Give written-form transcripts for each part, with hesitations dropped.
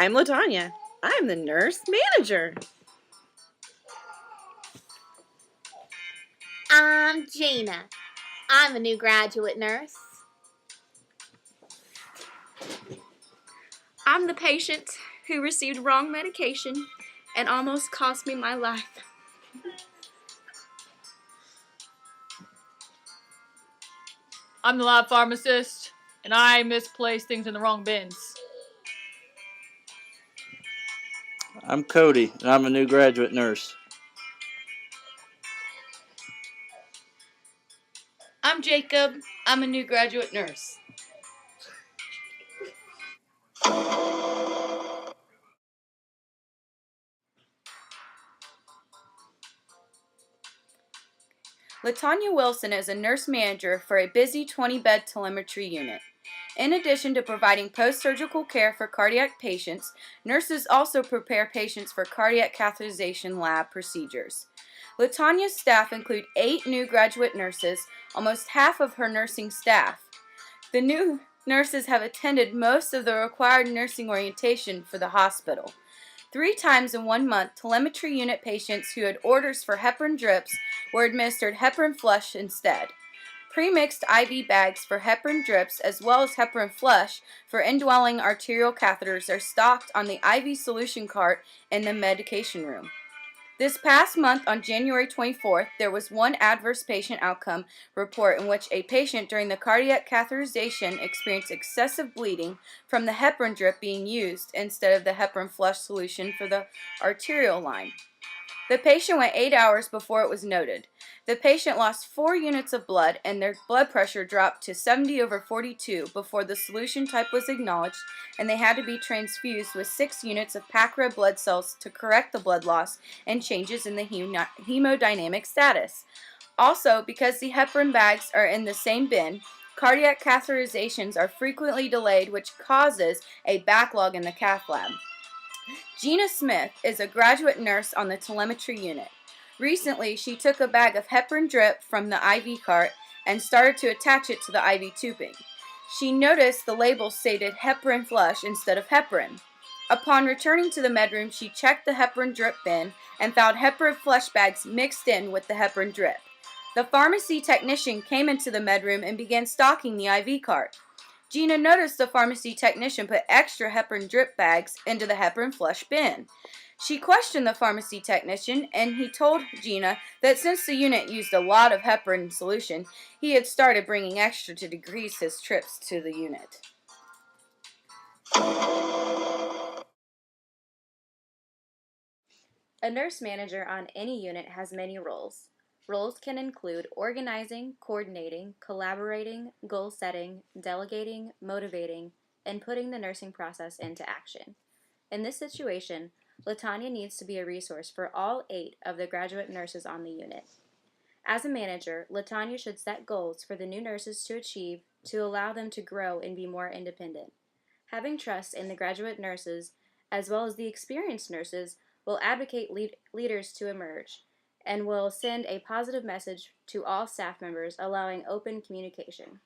I'm LaTanya. I'm the nurse manager. I'm Gina. I'm a new graduate nurse. I'm the patient who received wrong medication and almost cost me my life. I'm the lab pharmacist, and I misplaced things in the wrong bins. I'm Cody, and I'm a new graduate nurse. I'm Jacob. I'm a new graduate nurse. LaTanya Wilson is a nurse manager for a busy 20-bed telemetry unit. In addition to providing post-surgical care for cardiac patients, nurses also prepare patients for cardiac catheterization lab procedures. LaTanya's staff include 8 new graduate nurses, almost half of her nursing staff. The new nurses have attended most of the required nursing orientation for the hospital. 3 times in 1 month, telemetry unit patients who had orders for heparin drips were administered heparin flush instead. Pre-mixed IV bags for heparin drips as well as heparin flush for indwelling arterial catheters are stocked on the IV solution cart in the medication room. This past month, on January 24th, there was one adverse patient outcome report in which a patient during the cardiac catheterization experienced excessive bleeding from the heparin drip being used instead of the heparin flush solution for the arterial line. The patient went 8 hours before it was noted. The patient lost 4 units of blood and their blood pressure dropped to 70/42 before the solution type was acknowledged, and they had to be transfused with 6 units of packed red blood cells to correct the blood loss and changes in the hemodynamic status. Also, because the heparin bags are in the same bin, cardiac catheterizations are frequently delayed, which causes a backlog in the cath lab. Gina Smith is a graduate nurse on the telemetry unit. Recently, she took a bag of heparin drip from the IV cart and started to attach it to the IV tubing. She noticed the label stated heparin flush instead of heparin. Upon returning to the medroom, she checked the heparin drip bin and found heparin flush bags mixed in with the heparin drip. The pharmacy technician came into the medroom and began stocking the IV cart. Gina noticed the pharmacy technician put extra heparin drip bags into the heparin flush bin. She questioned the pharmacy technician, and he told Gina that since the unit used a lot of heparin solution, he had started bringing extra to decrease his trips to the unit. A nurse manager on any unit has many roles. Roles can include organizing, coordinating, collaborating, goal setting, delegating, motivating, and putting the nursing process into action. In this situation, LaTanya needs to be a resource for all 8 of the graduate nurses on the unit. As a manager, LaTanya should set goals for the new nurses to achieve to allow them to grow and be more independent. Having trust in the graduate nurses, as well as the experienced nurses, will advocate leaders to emerge and will send a positive message to all staff members, allowing open communication.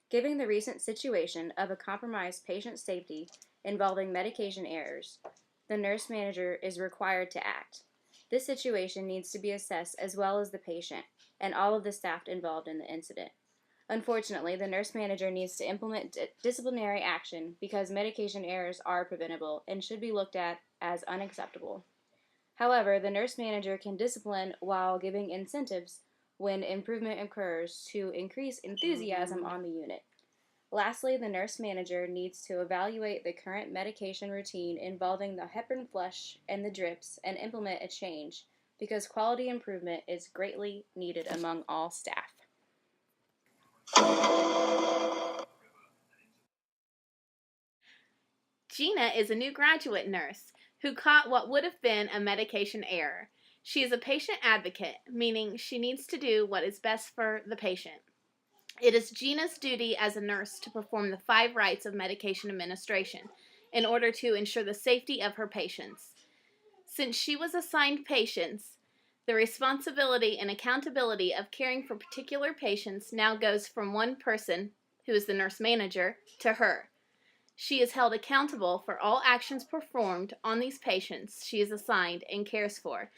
Given the recent situation of a compromised patient safety involving medication errors, the nurse manager is required to act. This situation needs to be assessed as well as the patient and all of the staff involved in the incident. Unfortunately, the nurse manager needs to implement disciplinary action because medication errors are preventable and should be looked at as unacceptable. However, the nurse manager can discipline while giving incentives when improvement occurs to increase enthusiasm on the unit. Lastly, the nurse manager needs to evaluate the current medication routine involving the heparin flush and the drips and implement a change because quality improvement is greatly needed among all staff. Gina is a new graduate nurse who caught what would have been a medication error. She is a patient advocate, meaning she needs to do what is best for the patient. It is Gina's duty as a nurse to perform the 5 rights of medication administration in order to ensure the safety of her patients. Since she was assigned patients, the responsibility and accountability of caring for particular patients now goes from one person, who is the nurse manager, to her. She is held accountable for all actions performed on these patients she is assigned and cares for,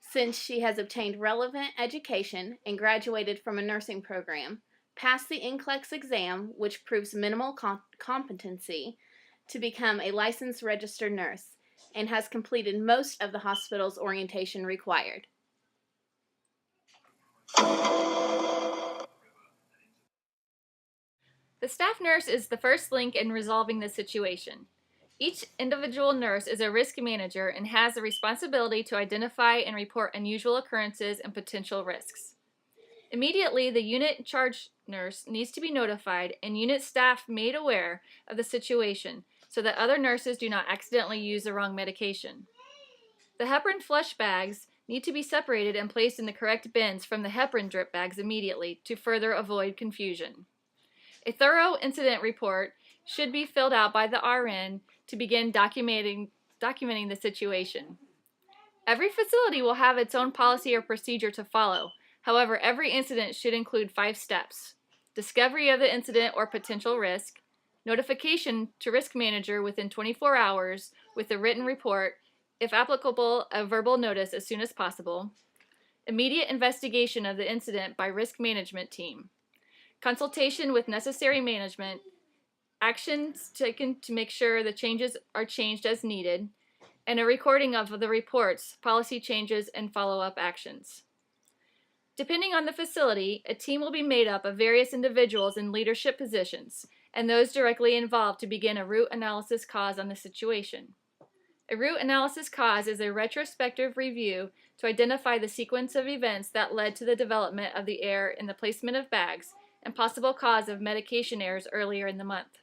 since she has obtained relevant education and graduated from a nursing program, passed the NCLEX exam, which proves minimal competency to become a licensed registered nurse, and has completed most of the hospital's orientation required. The staff nurse is the first link in resolving the situation. Each individual nurse is a risk manager and has the responsibility to identify and report unusual occurrences and potential risks. Immediately, the unit charge nurse needs to be notified and unit staff made aware of the situation so that other nurses do not accidentally use the wrong medication. The heparin flush bags need to be separated and placed in the correct bins from the heparin drip bags immediately to further avoid confusion. A thorough incident report should be filled out by the RN to begin documenting the situation. Every facility will have its own policy or procedure to follow. However, every incident should include 5 steps: discovery of the incident or potential risk, notification to risk manager within 24 hours with a written report, if applicable, a verbal notice as soon as possible, immediate investigation of the incident by risk management team, consultation with necessary management, actions taken to make sure the changes are changed as needed, and a recording of the reports, policy changes, and follow-up actions. Depending on the facility, a team will be made up of various individuals in leadership positions and those directly involved to begin a root analysis cause on the situation. A root analysis cause is a retrospective review to identify the sequence of events that led to the development of the error in the placement of bags and possible cause of medication errors earlier in the month.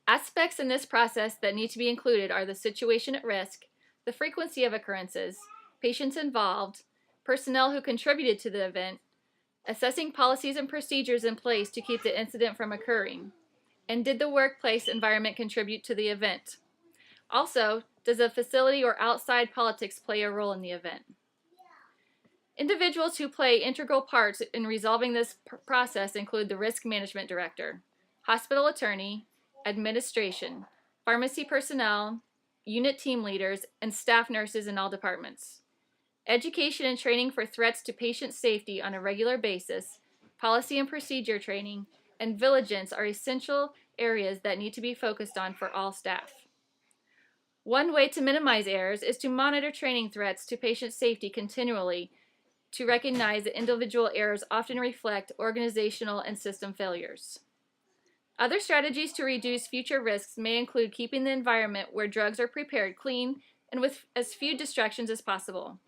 Aspects in this process that need to be included are the situation at risk, the frequency of occurrences, patients involved, personnel who contributed to the event, assessing policies and procedures in place to keep the incident from occurring, and did the workplace environment contribute to the event? Also, does a facility or outside politics play a role in the event? Individuals who play integral parts in resolving this process include the risk management director, hospital attorney, administration, pharmacy personnel, unit team leaders, and staff nurses in all departments. Education and training for threats to patient safety on a regular basis, policy and procedure training, and vigilance are essential areas that need to be focused on for all staff. One way to minimize errors is to monitor training threats to patient safety continually to recognize that individual errors often reflect organizational and system failures. Other strategies to reduce future risks may include keeping the environment where drugs are prepared clean and with as few distractions as possible.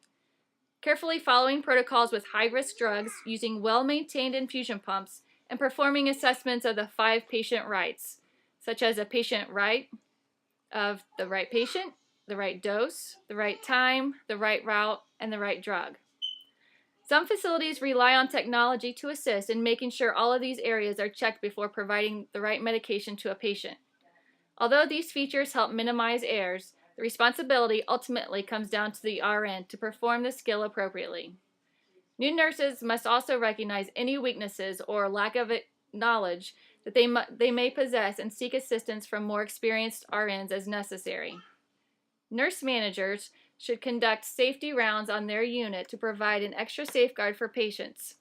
Carefully following protocols with high-risk drugs, using well-maintained infusion pumps, and performing assessments of the 5 patient rights, such as a patient right of the right patient, the right dose, the right time, the right route, and the right drug. Some facilities rely on technology to assist in making sure all of these areas are checked before providing the right medication to a patient. Although these features help minimize errors, the responsibility ultimately comes down to the RN to perform the skill appropriately. New nurses must also recognize any weaknesses or lack of knowledge that they may possess and seek assistance from more experienced RNs as necessary. Nurse managers should conduct safety rounds on their unit to provide an extra safeguard for patients.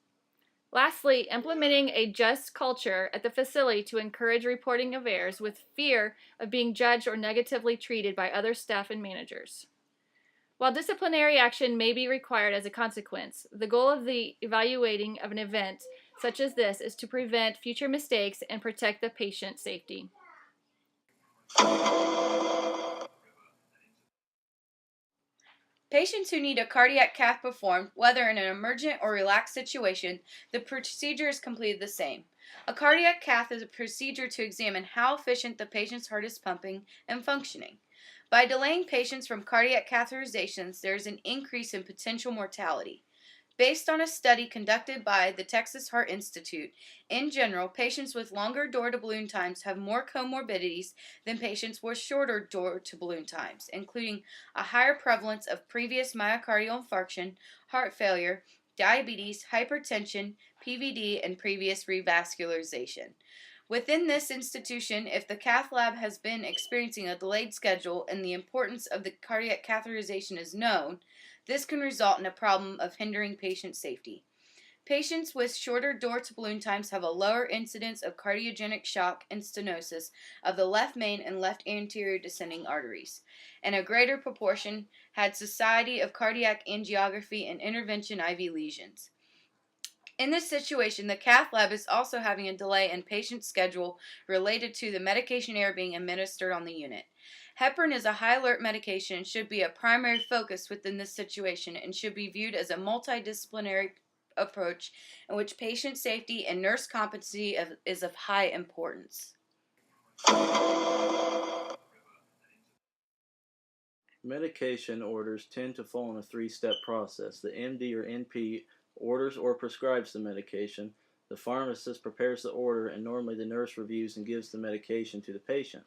Lastly, implementing a just culture at the facility to encourage reporting of errors with fear of being judged or negatively treated by other staff and managers. While disciplinary action may be required as a consequence, the goal of the evaluating of an event such as this is to prevent future mistakes and protect the patient safety. Patients who need a cardiac cath performed, whether in an emergent or relaxed situation, the procedure is completed the same. A cardiac cath is a procedure to examine how efficient the patient's heart is pumping and functioning. By delaying patients from cardiac catheterizations, there is an increase in potential mortality. Based on a study conducted by the Texas Heart Institute, in general, patients with longer door-to-balloon times have more comorbidities than patients with shorter door-to-balloon times, including a higher prevalence of previous myocardial infarction, heart failure, diabetes, hypertension, PVD, and previous revascularization. Within this institution, if the cath lab has been experiencing a delayed schedule and the importance of the cardiac catheterization is known, this can result in a problem of hindering patient safety. Patients with shorter door-to-balloon times have a lower incidence of cardiogenic shock and stenosis of the left main and left anterior descending arteries, and a greater proportion had Society of Cardiac Angiography and Intervention IV lesions. In this situation, the cath lab is also having a delay in patient schedule related to the medication error being administered on the unit. Heparin is a high alert medication and should be a primary focus within this situation and should be viewed as a multidisciplinary approach in which patient safety and nurse competency is of high importance. Medication orders tend to fall in a three-step process. The MD or NP orders or prescribes the medication, the pharmacist prepares the order, and normally the nurse reviews and gives the medication to the patient.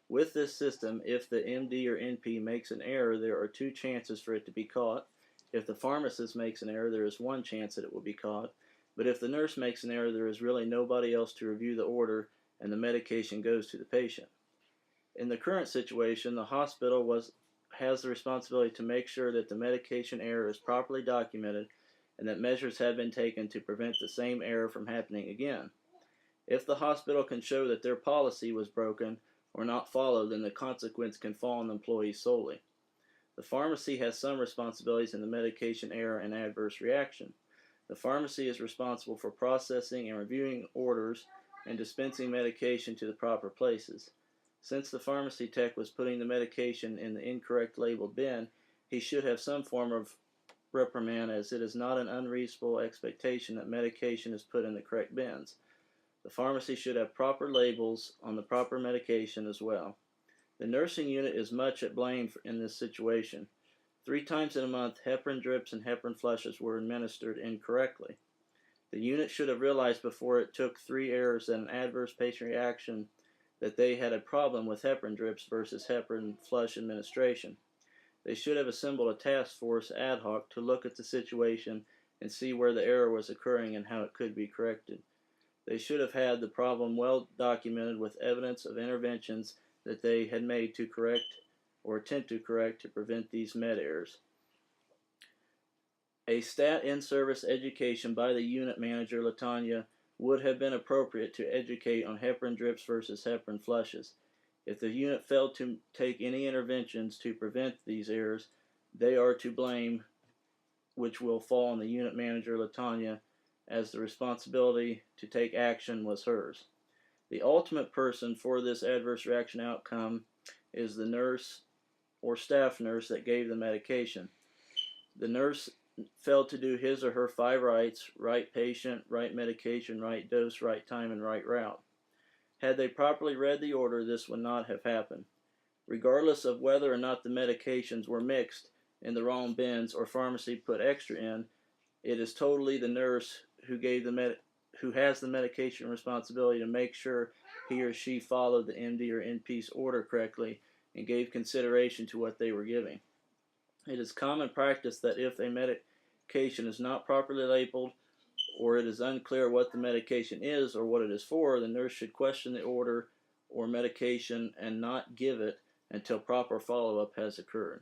With this system, if the MD or NP makes an error, there are two chances for it to be caught. If the pharmacist makes an error, there is one chance that it will be caught. But if the nurse makes an error, there is really nobody else to review the order, and the medication goes to the patient. In the current situation, the hospital has the responsibility to make sure that the medication error is properly documented and that measures have been taken to prevent the same error from happening again. If the hospital can show that their policy was broken or not followed, then the consequence can fall on the employee solely. The pharmacy has some responsibilities in the medication error and adverse reaction. The pharmacy is responsible for processing and reviewing orders and dispensing medication to the proper places. Since the pharmacy tech was putting the medication in the incorrect labeled bin, he should have some form of reprimand, as it is not an unreasonable expectation that medication is put in the correct bins. The pharmacy should have proper labels on the proper medication as well. The nursing unit is much at blame in this situation. 3 times in a month, heparin drips and heparin flushes were administered incorrectly. The unit should have realized before it took 3 errors and an adverse patient reaction that they had a problem with heparin drips versus heparin flush administration. They should have assembled a task force ad hoc to look at the situation and see where the error was occurring and how it could be corrected. They should have had the problem well documented with evidence of interventions that they had made to correct or attempt to correct to prevent these med errors. A stat in-service education by the unit manager, Latanya, would have been appropriate to educate on heparin drips versus heparin flushes. If the unit failed to take any interventions to prevent these errors, they are to blame, which will fall on the unit manager, Latanya, as the responsibility to take action was hers. The ultimate person for this adverse reaction outcome is the nurse or staff nurse that gave the medication. The nurse failed to do his or her 5 rights: right patient, right medication, right dose, right time, and right route. Had they properly read the order, this would not have happened. Regardless of whether or not the medications were mixed in the wrong bins or pharmacy put extra in, it is totally the nurse who has the medication responsibility to make sure he or she followed the MD or NP's order correctly and gave consideration to what they were giving. It is common practice that if a medication is not properly labeled or it is unclear what the medication is or what it is for, the nurse should question the order or medication and not give it until proper follow-up has occurred.